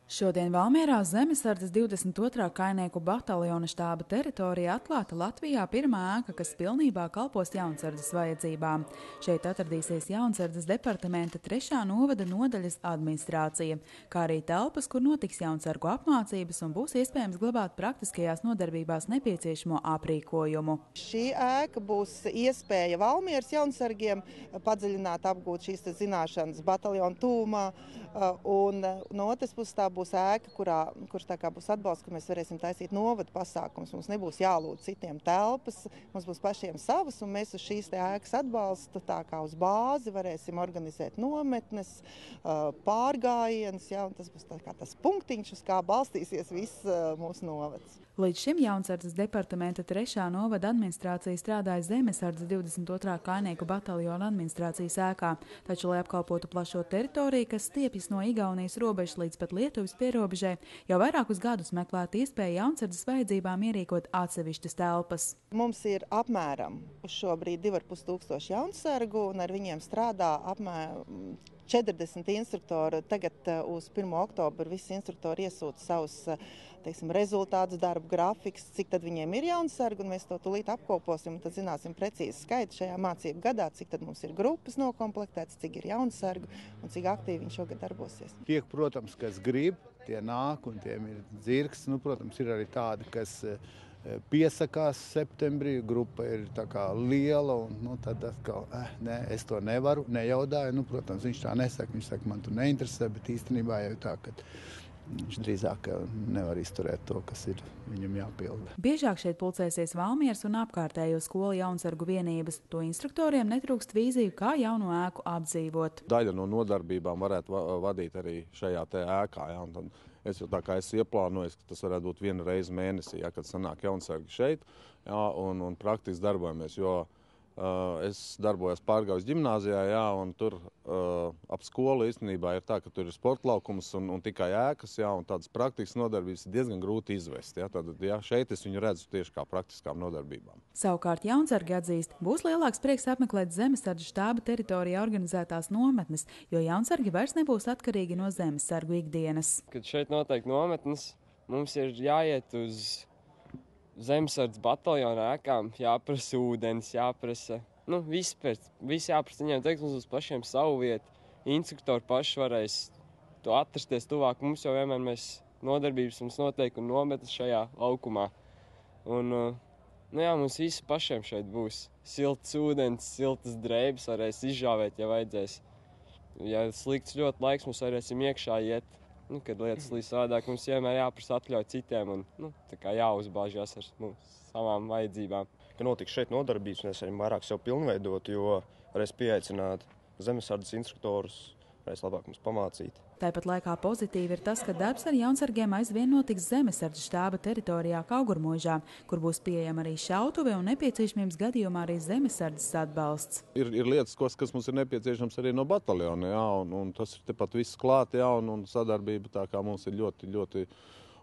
Šodien Valmierā Zemesardzes 22. kainieku bataljona štāba teritorijā atklāta Latvijā pirmā ēka, kas pilnībā kalpos Jaunsardzes vajadzībām. Šeit atradīsies Jaunsardzes departamenta 3. novada nodaļas administrācija, kā arī telpas, kur notiks jaunsargu apmācības un būs iespējams glabāt praktiskajās nodarbībās nepieciešamo aprīkojumu. Šī ēka būs iespēja Valmieras jaunsargiem padziļināt, apgūt šīs zināšanas bataljona tūmā, un no otras puses tā būs ēka, kurš tā kā būs atbalsts, ka mēs varēsim taisīt novadu pasākums. Mums nebūs jālūdz citiem telpas, mums būs pašiem savas, un mēs uz šīs ēkas atbalstu tā kā uz bāzi varēsim organizēt nometnes, pārgājiens, ja, un tas būs tā kā tas punktiņš, uz kā balstīsies viss mūsu novads. Līdz šim Jaunsardzes departamenta 3. novada administrācija strādāja Zemesardzes 22. kainieku bataljona administrācijas ēkā, taču, lai apkalpotu plašo teritoriju, kas stiepjas no Igaunijas robežas līdz pat Lietuvas pierobežai, jau vairākus gadus meklēta iespēja Jaunsardzes vajadzībām ierīkot atsevišķas telpas. Mums ir apmēram uz šo brīdi 2500 jaunsargu, un ar viņiem strādā apmēram 40 instruktori. Tagad uz 1. oktobru visi instruktori iesūta savus rezultātus, darba grafikus, cik tad viņiem ir jaunsargu, un mēs to tūlīt apkoposim, un tad zināsim precīzi skaitu šajā mācību gadā, cik tad mums ir grupas nokomplektētas, cik ir jaunsargu un cik aktīvi viņš šogad darbosies. Tie, protams, kas grib, tie nāk un tiem ir dzirks. Protams, ir arī tādi, kas piesakās septembrī, grupa ir tā kā liela, un tad atkal, nē, es to nevaru, nejaudāju. Protams, viņš tā nesaka, viņš saka, man tu neinteresē, bet īstenībā jau tā, ka viņš drīzāk nevar izturēt to, kas ir viņam jāpilda. Biežāk šeit pulcēsies Valmieras un apkārtējo skolu jaunsargu vienības. To instruktoriem netrūkst vīziju, kā jauno ēku apdzīvot. Daļa no nodarbībām varētu vadīt arī šajā te ēkā. Ja, un tad es jau tā kā esmu ieplānojis, ka tas varētu būt viena reize mēnesī, ja, kad sanāk jaunsargi šeit, ja, un praktiski darbojamies, jo es darbojos Pārgaujas ģimnāzijā, jā, un tur ap skolu īstenībā ir tā, ka tur ir sportlaukums un tikai ēkas, jā, un tādas praktiskas nodarbības ir diezgan grūti izvest. Jā, tad, jā, šeit es viņu redzu tieši kā praktiskām nodarbībām. Savukārt jaunsargi atzīst, būs lielāks prieks apmeklēt Zemesardzes štāba teritorijā organizētās nometnes, jo jaunsargi vairs nebūs atkarīgi no zemesargu ikdienas. Kad šeit notiek nometnes, mums ir jāiet uz Zemesardzes bataljona ēkām, jāprasa ūdens, jāprasa, viss jāprasa viņiem, teiks mums uz pašiem savu vietu. Instruktori paši varēs to atrasties tuvāk mums, jo vienmēr mēs nodarbības mums notiek un nometnes šajā laukumā. Un, mums visi pašiem šeit būs silts ūdens, siltas drēbes, varēs izžāvēt, ja vajadzēs. Ja slikts ļoti laiks, mums varēsim iekšā iet. Kad lietas līdz savādāk, mums vienmēr jāprasa atļauj citiem un tā kā jāuzbāžās ar savām vajadzībām. Ka notiks šeit nodarbības, un es arī vairāk sev pilnveidot, jo varēs pieaicināt Zemesardzes instruktorus, varēs labāk mums pamācīt. Tāpat laikā pozitīvi ir tas, ka darbs ar jaunsargiem aizvien notiks Zemesardzes štāba teritorijā Kaugurmuižā, kur būs pieejama arī šautuve un nepieciešamības gadījumā arī Zemesardzes atbalsts. Ir lietas, kas mums ir nepieciešams arī no bataljona, jā, un tas ir tepat viss klāt, jā, un sadarbība tā kā mums ir ļoti, ļoti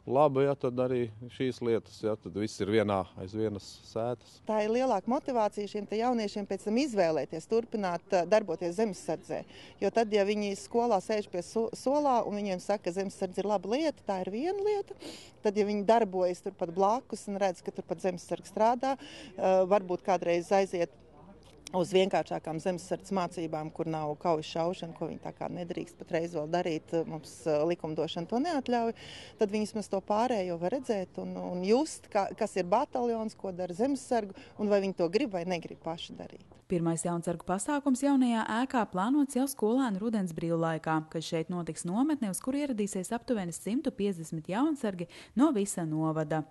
laba, ja, tad arī šīs lietas, ja, tad viss ir aiz vienas sētas. Tā ir lielāka motivācija šiem jauniešiem pēc tam izvēlēties, turpināt darboties Zemesardzē. Jo tad, ja viņi skolā sēž pie solā un viņiem saka, ka Zemesardze ir laba lieta, tā ir viena lieta, tad, ja viņi darbojas turpat blakus un redz, ka turpat Zemesardze strādā, varbūt kādreiz aiziet uz vienkāršākām zemesardzes mācībām, kur nav kaujas šaušana, ko viņi tā kā nedrīkst patreiz vēl darīt, mums likumdošana to neatļauj, tad viņi vismaz to pārējo var redzēt un just, kas ir bataljons, ko dara zemesargu un vai viņi to grib vai negrib paši darīt. Pirmais jaunsargu pasākums jaunajā ēkā plānots jau skolēnu rudens brīvlaikā, kad šeit notiks nometne, uz kuru ieradīsies aptuveni 150 jaunsargi no visa novada.